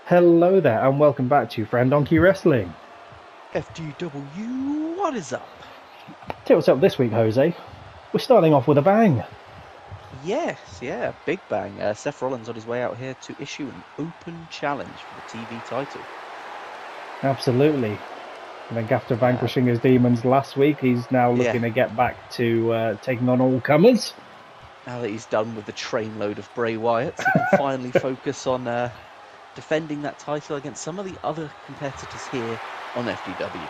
Hello there, and welcome back to Friend Donkey Wrestling. FDW, what is up? Tell what's up this week, Jose. We're starting off with a bang. Yes, yeah, big bang. Seth Rollins on his way out here to issue an open challenge for the TV title. Absolutely. I think after vanquishing his demons last week, he's now looking to get back to taking on all comers. Now that he's done with the trainload of Bray Wyatt, he can finally focus on defending that title against some of the other competitors here on FDW.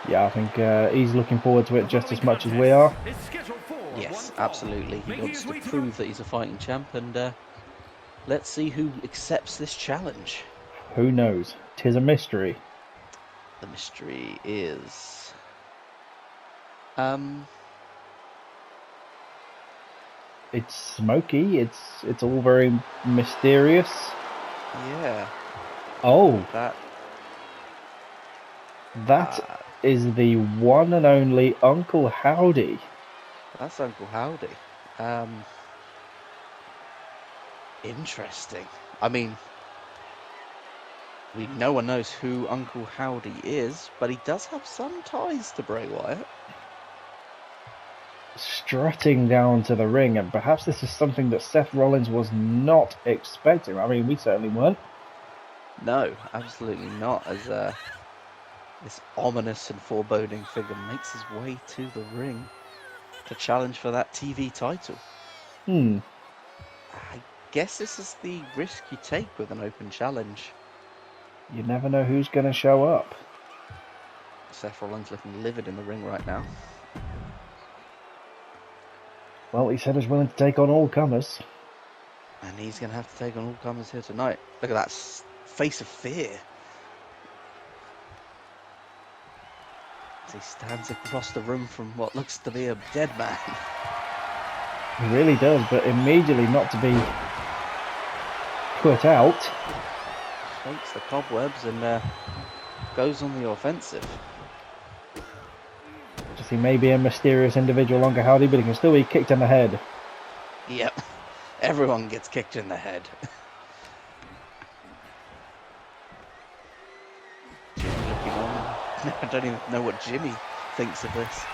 Yeah, I think he's looking forward to it just as much as we are. Yes, absolutely. He wants to prove that he's a fighting champ, and let's see who accepts this challenge. Who knows? 'Tis a mystery. The mystery is... It's smoky, it's all very mysterious. Yeah. Oh. That is the one and only Uncle Howdy. That's Uncle Howdy. Interesting. I mean, no one knows who Uncle Howdy is, but he does have some ties to Bray Wyatt. Strutting down to the ring, and perhaps this is something that Seth Rollins was not expecting. I mean, we certainly weren't. No, absolutely not, as this ominous and foreboding figure makes his way to the ring to challenge for that TV title. I guess this is the risk you take with an open challenge. You never know who's going to show up. Seth Rollins looking livid in the ring right now. Well, he said he's willing to take on all comers. And he's going to have to take on all comers here tonight. Look at that face of fear. As he stands across the room from what looks to be a dead man. He really does, but immediately not to be put out. Shakes the cobwebs and goes on the offensive. Just he may be a mysterious individual, Uncle Howdy, but he can still be kicked in the head. Yep, everyone gets kicked in the head. Jimmy looking on. I don't even know what Jimmy thinks of this.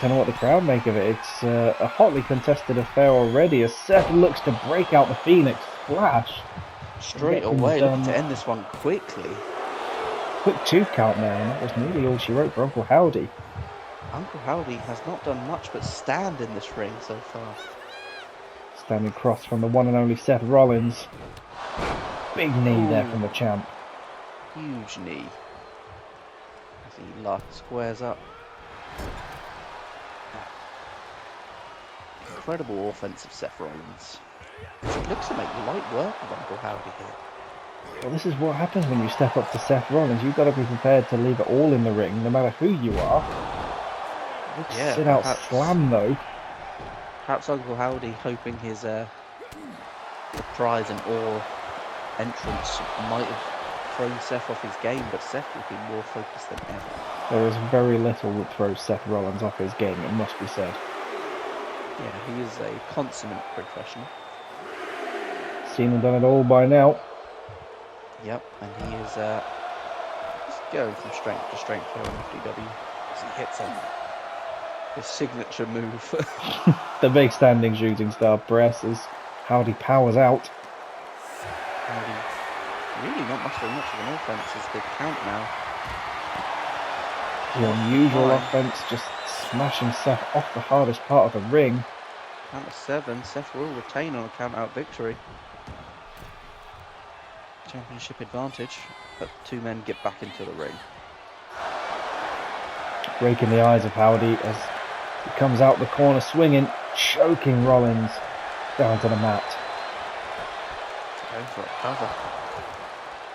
Don't know what the crowd make of it. It's a hotly contested affair already as Seth looks to break out the Phoenix Splash. Straight away, looking to end this one quickly. Quick tooth count there, and that was nearly all she wrote for Uncle Howdy. Uncle Howdy has not done much but stand in this ring so far. Standing across from the one and only Seth Rollins. Big knee there from the champ. Huge knee. As he squares up. Incredible offensive Seth Rollins. It looks to make light work of Uncle Howdy here. Well, this is what happens when you step up to Seth Rollins. You've got to be prepared to leave it all in the ring, no matter who you are. Yeah, sit out slam though. Perhaps Uncle Howdy hoping his surprise and awe entrance might have thrown Seth off his game, but Seth will be more focused than ever. There is very little that throws Seth Rollins off his game, it must be said. Yeah, he is a consummate professional. Seen and done it all by now. Yep, and he is just going from strength to strength here on FDW as he hits his signature move. The big standing shooting star press as Howdy powers out. Howdy, really not very much of an offense as they count now. The unusual offense, just smashing Seth off the hardest part of the ring. Count of 7, Seth will retain on a count-out victory. Championship advantage, but the two men get back into the ring. Breaking the eyes of Howdy as he comes out the corner swinging, choking Rollins down to the mat. Going for a cover.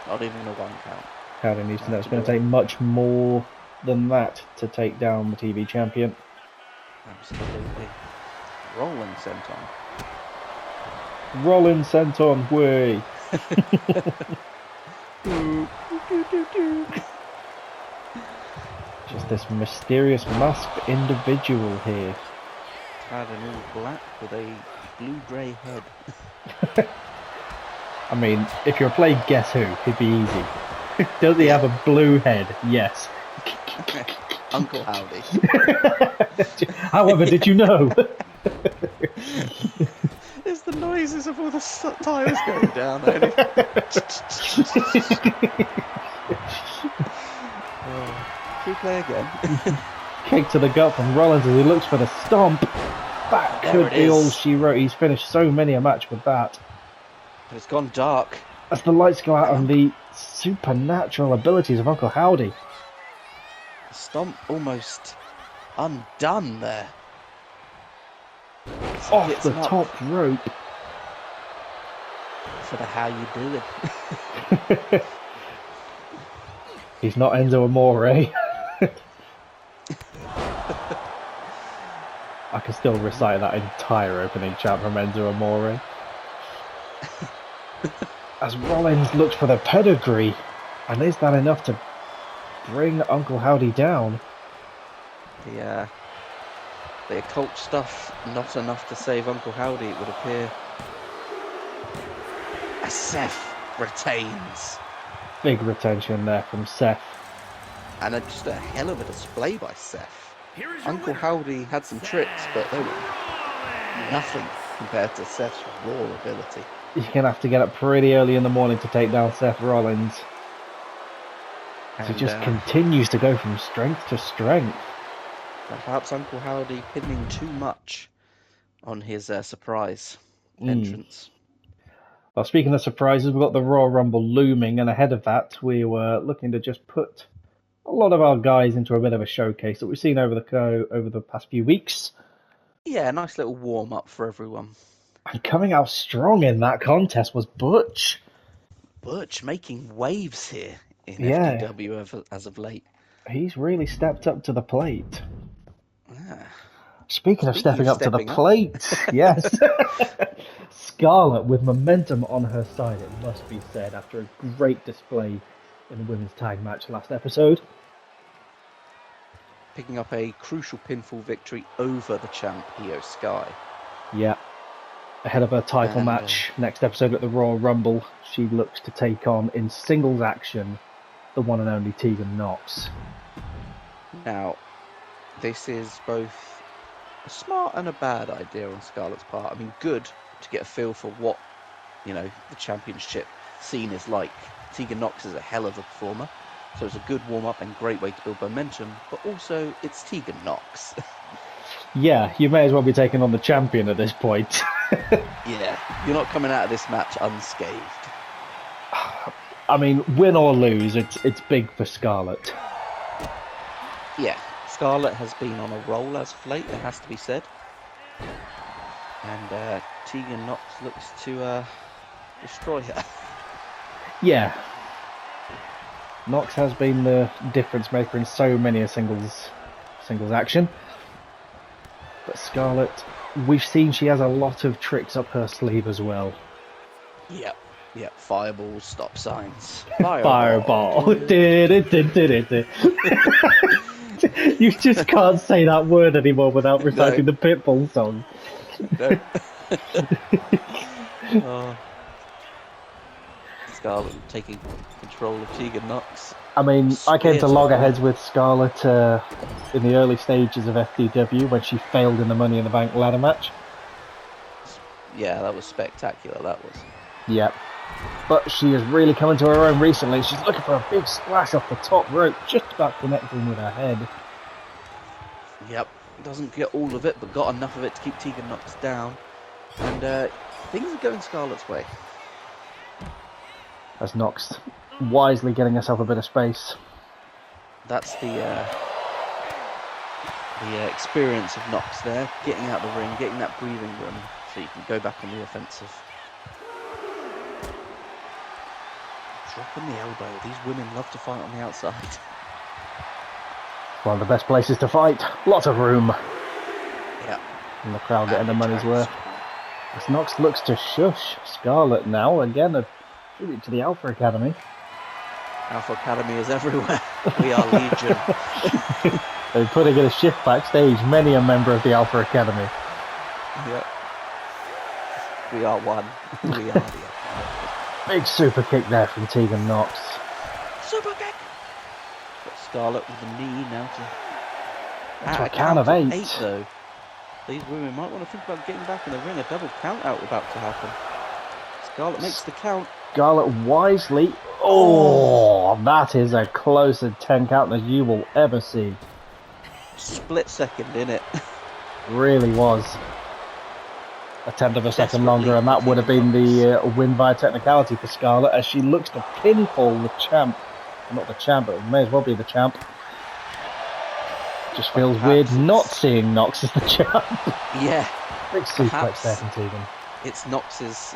Not even a 1 count. Howdy needs to know it's going to take much more than that to take down the TV champion. Absolutely. Rollins sent on. Rollins sent on, way. Just this mysterious masked individual here. Clad in all black with a blue-grey head. I mean, if you're playing Guess Who, it'd be easy. Does he have a blue head? Yes. Uncle Howdy. However, did you know? It's the noises of all the tyres going down. Should we play again? Kick to the gut from Rollins as he looks for the stomp. That could be all she wrote. He's finished so many a match with that. But it's gone dark. As the lights go out on the supernatural abilities of Uncle Howdy. The stomp almost undone there. So off the top rope. For the how you doing. He's not Enzo Amore. I can still recite that entire opening chant from Enzo Amore. As Rollins looks for the pedigree, and is that enough to bring Uncle Howdy down? The occult stuff, not enough to save Uncle Howdy, it would appear. As Seth retains. Big retention there from Seth. And just a hell of a display by Seth. Uncle Howdy had some tricks, but they were nothing compared to Seth's raw ability. You're going to have to get up pretty early in the morning to take down Seth Rollins. He just continues to go from strength to strength. Perhaps Uncle Howdy pinning too much on his surprise entrance. Well, speaking of surprises, we've got the Royal Rumble looming, and ahead of that, we were looking to just put a lot of our guys into a bit of a showcase that we've seen over the past few weeks. Yeah, a nice little warm-up for everyone. And coming out strong in that contest was Butch. Butch making waves here in FDW as of late. He's really stepped up to the plate. Yeah. Speaking of stepping up to the plate, yes. Scarlett with momentum on her side, it must be said, after a great display in the women's tag match last episode. Picking up a crucial pinfall victory over the champ, Io Sky. Yeah. Ahead of her title match next episode at the Royal Rumble, she looks to take on, in singles action, the one and only Tegan Nox. Now, this is both a smart and a bad idea on Scarlett's part. I mean, good to get a feel for what, the championship scene is like. Tegan Nox is a hell of a performer, so it's a good warm-up and great way to build momentum, but also it's Tegan Nox. Yeah, you may as well be taking on the champion at this point. Yeah, you're not coming out of this match unscathed. I mean, win or lose, it's big for Scarlett. Yeah, Scarlett has been on a roll as of late, it has to be said. And Tegan Nox looks to destroy her. Yeah. Nox has been the difference maker in so many a singles action. But Scarlett, we've seen she has a lot of tricks up her sleeve as well. Yep. Fireballs, stop signs. Fireball. You just can't say that word anymore without reciting the Pitbull song. No. Scarlett taking control of Tegan Nox. I mean, I came to loggerheads with Scarlett in the early stages of FDW when she failed in the Money in the Bank ladder match. Yeah, that was spectacular, that was. Yep. But she is really coming to her own recently. She's looking for a big splash off the top rope, just about connecting with her head. Yep, doesn't get all of it, but got enough of it to keep Tegan Nox down. And things are going Scarlett's way. As Nox wisely getting herself a bit of space. That's the experience of Nox there, getting out the ring, getting that breathing room, so you can go back on the offensive. Dropping the elbow. These women love to fight on the outside. One of the best places to fight. Lots of room. Yeah. And the crowd getting their money's worth. As Nox looks to shush Scarlett now. Again, a tribute to the Alpha Academy. Alpha Academy is everywhere. We are Legion. They're putting in a shift backstage. Many a member of the Alpha Academy. Yep. We are one. We are the Alpha. Big super kick there from Tegan Knox. Super kick. Got Scarlett with the knee now To a count of 8. 8 though. These women might want to think about getting back in the ring. A double count out about to happen. Scarlett makes the count. Scarlett wisely. Oh, that is a closer 10 count as you will ever see. Split second in it. Really was. A tenth of a second longer, and that would have been the win by technicality for Scarlett as she looks to pinfall the champ. Not the champ, but it may as well be the champ. Just feels weird not seeing Knox as the champ. Yeah. Big suplex there from Tegan. It's Knox's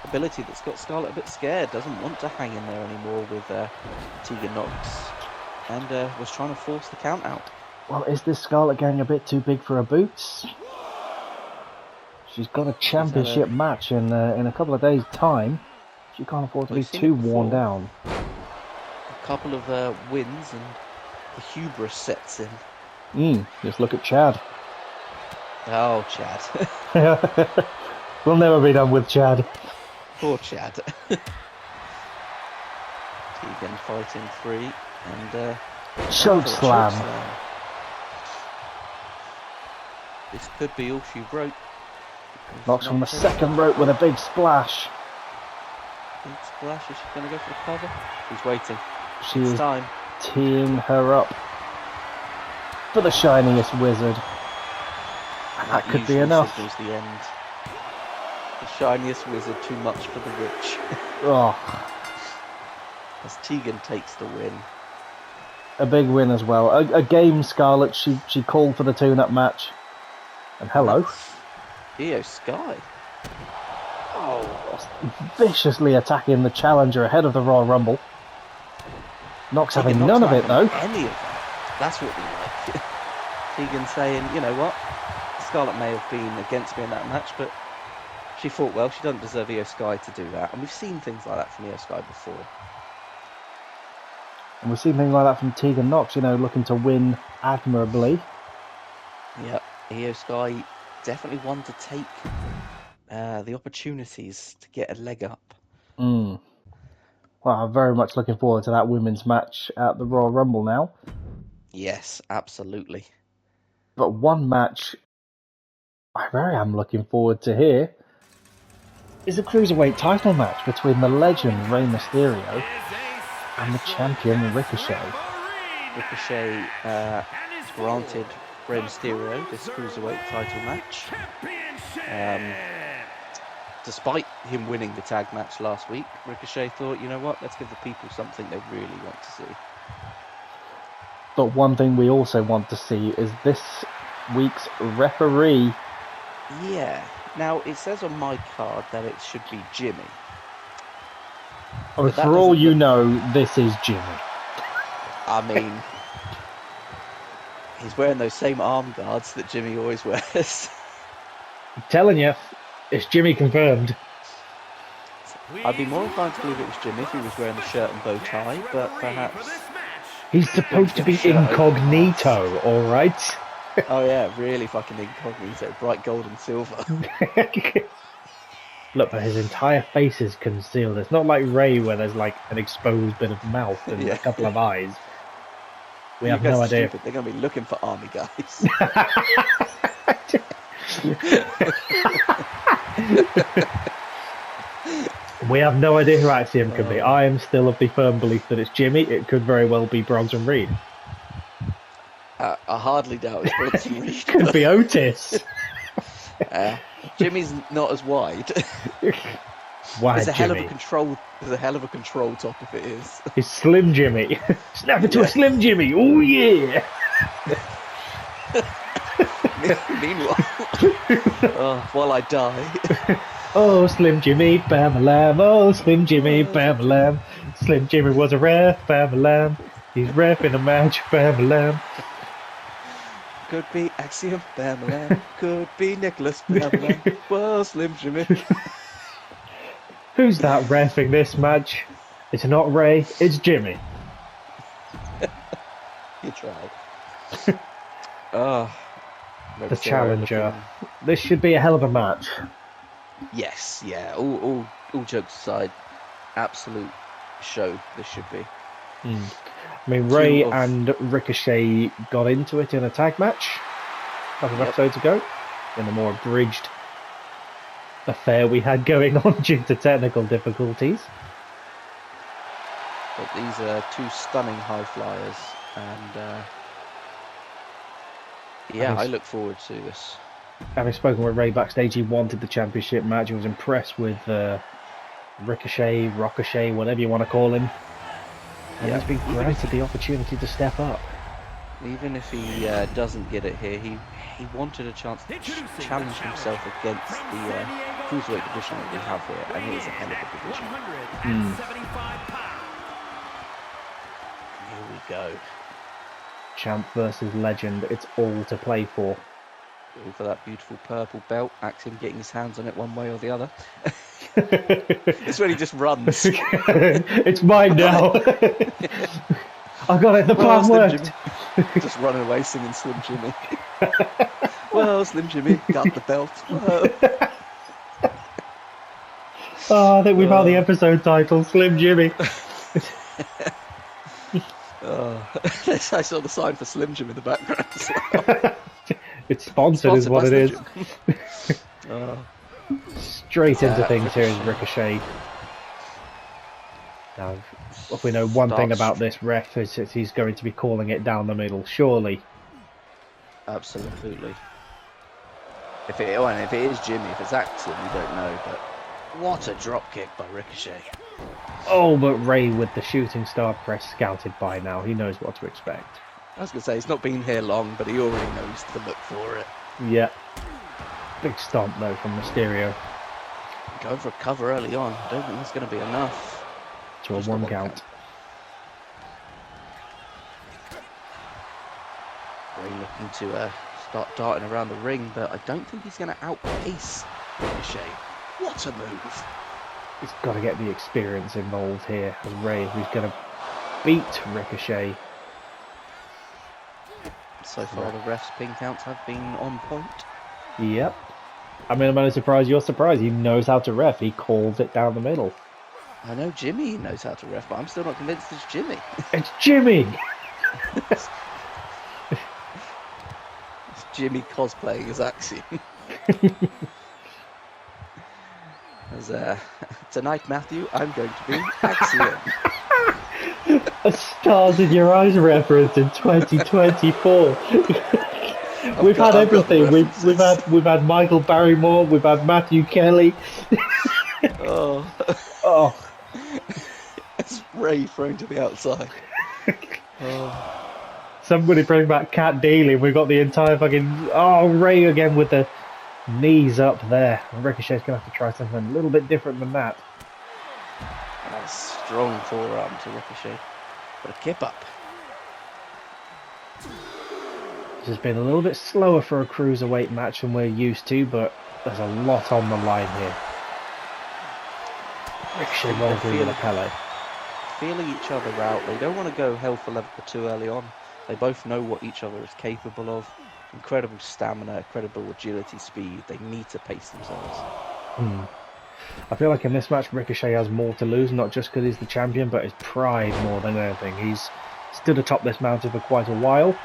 ability that's got Scarlett a bit scared. Doesn't want to hang in there anymore with Tegan Knox. And was trying to force the count out. Well, is this Scarlett getting a bit too big for her boots? She's got a championship match in a couple of days' time. She can't afford to be too worn down. A couple of wins and the hubris sets in. Just look at Chad. Oh, Chad. We'll never be done with Chad. Poor Chad. Tegan fighting free and choke slam. This could be all she wrote. Knocks from the second rope with a big splash. Big splash. Is she going to go for the cover? She's waiting. She it's is time. Teeing her up for the shiniest wizard. And that could be enough. Signals the end. The shiniest wizard, too much for the rich. Oh. As Tegan takes the win. A big win as well. A game Scarlett, she called for the tune-up match. And hello. Io Sky. Oh, viciously attacking the challenger ahead of the Royal Rumble. Knox having none of it though. Any of that. That's what we like. Tegan saying, you know what? Scarlett may have been against me in that match, but she fought well. She doesn't deserve Io Sky to do that. And we've seen things like that from Io Sky before. And we've seen things like that from Tegan Knox, looking to win admirably. Yep, Io Sky definitely one to take the opportunities to get a leg up. Well, I'm very much looking forward to that women's match at the Royal Rumble now. Yes, absolutely. But one match I very am looking forward to here is a Cruiserweight title match between the legend Rey Mysterio and the champion Ricochet. Ricochet granted Rey Mysterio this Cruiserweight title match. Despite him winning the tag match last week, Ricochet thought, you know what, let's give the people something they really want to see. But one thing we also want to see is this week's referee. Yeah. Now, it says on my card that it should be Jimmy. Oh, for all you know, this is Jimmy. I mean, he's wearing those same arm guards that Jimmy always wears. I'm telling you, it's Jimmy confirmed. I'd be more inclined to believe it was Jimmy if he was wearing the shirt and bow tie, but perhaps... He's supposed to be incognito, alright? Oh yeah, really fucking incognito. Bright gold and silver. Look, but his entire face is concealed. It's not like Ray where there's like an exposed bit of mouth and a couple of eyes. We have no idea. Stupid. They're going to be looking for army guys. We have no idea who Axiom could be. I am still of the firm belief that it's Jimmy. It could very well be Bronson Reed. I hardly doubt it's Bronson Reed. Could be Otis. Jimmy's not as wide. Why, There's a hell of Jimmy? a control. There's a hell of a control top if it is. It's Slim Jimmy. Snap it to a Slim Jimmy. Oh yeah. Meanwhile, while I die. Oh, Slim Jimmy, bam-a-lam. Oh, Slim Jimmy, bam-a-lam. Slim Jimmy was a ref, bam-a-lam. He's ref in a match, bam-a-lam. Could be Axiom, bam-a-lam. Could be Nicholas, bam-a-lam. Well, Slim Jimmy. Who's that reffing this match? It's not Ray, it's Jimmy. You tried. The challenger. This should be a hell of a match. Yes, yeah. All all jokes aside, absolute show this should be. I mean, Ray Two of- and Ricochet got into it in a tag match a couple of episodes ago in the more abridged affair we had going on due to technical difficulties. But these are two stunning high flyers, and yeah, I look forward to this. Having spoken with Ray backstage, he wanted the championship match. He was impressed with Ricochet, whatever you want to call him. And he's been granted the opportunity to step up. Even if he doesn't get it here, he wanted a chance to challenge himself against the cruiserweight division that we have here, and it is a hell of a division. Here we go. Champ versus legend, it's all to play for. All for that beautiful purple belt. Axiom getting his hands on it one way or the other. It's when he just runs. It's mine now. I got it, the plan worked. Just running away singing Slim Jimmy. Well, Slim Jimmy got the belt. Oh, I think we've had the episode title, Slim Jimmy. I saw the sign for Slim Jim in the background as well. It's sponsored is what it is. Straight into Yeah, things here is Ricochet. Now, if we know one thing about this ref, is that he's going to be calling it down the middle, surely. Absolutely. If it is Jimmy, if it's Axiom, we don't know, but what a drop kick by Ricochet. Oh, but Ray with the shooting star press scouted by now. He knows what to expect. I was going to say, he's not been here long, but he already knows to look for it. Yeah. Big stomp, though, from Mysterio. Going for a cover early on. I don't think that's going to be enough. To a one count. Ray looking to start darting around the ring, but I don't think he's going to outpace Ricochet. What a move. He's got to get the experience involved here as Ray, who's going to beat Ricochet. So far, the refs' pin counts have been on point. Yep. I mean, I'm only surprised you're surprised. He knows how to ref. He calls it down the middle. I know Jimmy knows how to ref, but I'm still not convinced it's Jimmy. It's Jimmy! It's Jimmy cosplaying as Axiom. Tonight, Matthew, I'm going to be Axiom. A stars in your eyes reference in 2024. We've had everything. We've had Michael Barrymore. We've had Matthew Kelly. Oh. It's Ray thrown to the outside. Somebody bring back Cat Daly. We've got the entire fucking Ray again with the knees up there. And Ricochet's gonna have to try something a little bit different than that. A strong forearm to Ricochet, but a kip up. This has been a little bit slower for a cruiserweight match than we're used to, but there's a lot on the line here. Ricochet rolling through with a Pele. Feeling each other out. They don't want to go hell for leather too early on. They both know what each other is capable of. Incredible stamina, incredible agility, speed. They need to pace themselves. I feel like in this match, Ricochet has more to lose, not just because he's the champion, but his pride more than anything. He's stood atop this mountain for quite a while.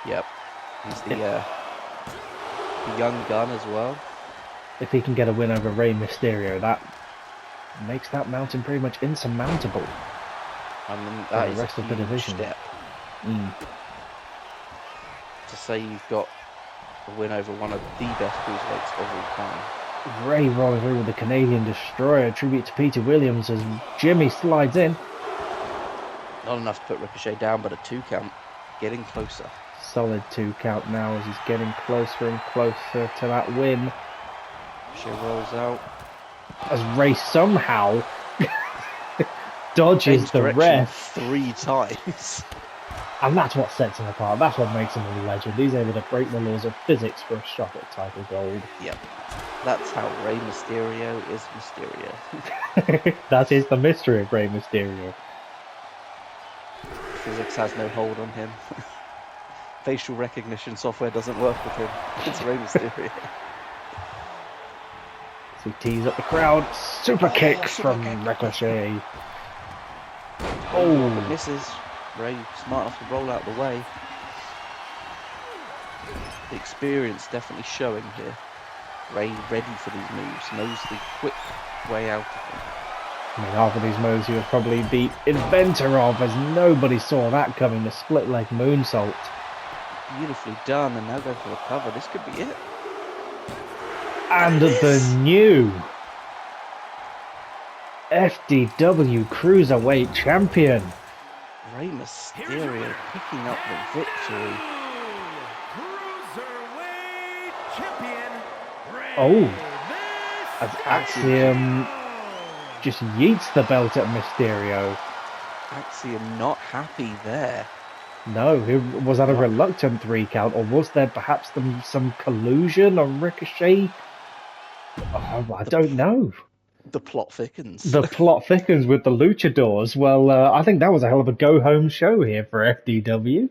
Yep. He's the young gun as well. If he can get a win over Rey Mysterio, that makes that mountain pretty much insurmountable. I mean, that is the rest of the division. Step. To say you've got a win over one of the best cruiserweights of all time. Ray rolling through with the Canadian Destroyer, tribute to Peter Williams as Jimmy slides in. Not enough to put Ricochet down, but a 2 count. Getting closer. Solid 2 count now as he's getting closer and closer to that win. She rolls out. As Ray somehow dodges the ref 3 times. And that's what sets him apart. That's what makes him a legend. He's able to break the laws of physics for a shot at title gold. Yep. That's how Rey Mysterio is Mysterio. That is the mystery of Rey Mysterio. Physics has no hold on him. Facial recognition software doesn't work with him. It's Rey Mysterio. We tease up the crowd. Super kick super from kick. Ricochet. Oh, but misses. Ray smart enough to roll out the way. The experience definitely showing here. Ray ready for these moves, knows the quick way out of them. I mean, half of these moves he was probably the inventor of, as nobody saw that coming. The split leg moonsault. Beautifully done, and now go for the cover. This could be it. And the new FDW Cruiserweight Champion. Rey Mysterio picking up the victory. Cruiserweight champion. Oh, as Axiom just yeets the belt at Mysterio. Axiom not happy there. No, was that a reluctant 3 count, or was there perhaps some collusion on Ricochet? Oh, I don't know. The plot thickens. The plot thickens with the luchadors. Well, I think that was a hell of a go-home show here for FDW.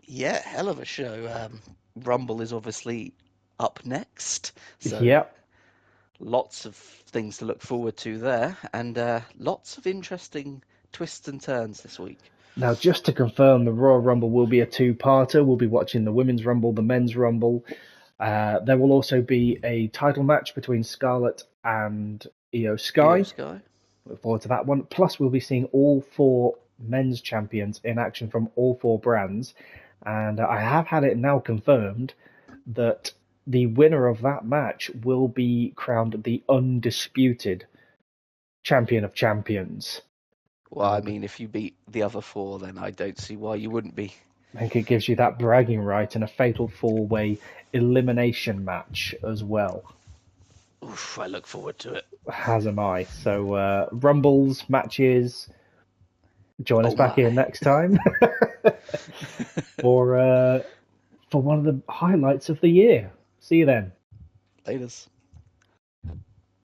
Yeah, hell of a show. Rumble is obviously up next. So Yep. lots of things to look forward to there, and lots of interesting twists and turns this week. Now, just to confirm, the Royal Rumble will be a 2-parter. We'll be watching the Women's Rumble, the Men's Rumble. There will also be a title match between Scarlett and Io Sky. Look forward to that one. Plus, we'll be seeing all 4 men's champions in action from all 4 brands. And I have had it now confirmed that the winner of that match will be crowned the undisputed champion of champions. Well, I mean, if you beat the other 4, then I don't see why you wouldn't be. I think it gives you that bragging right in a fatal 4-way elimination match as well. Oof, I look forward to it. As am I. So, Rumbles, matches. Join us back here next time for one of the highlights of the year. See you then. Laters.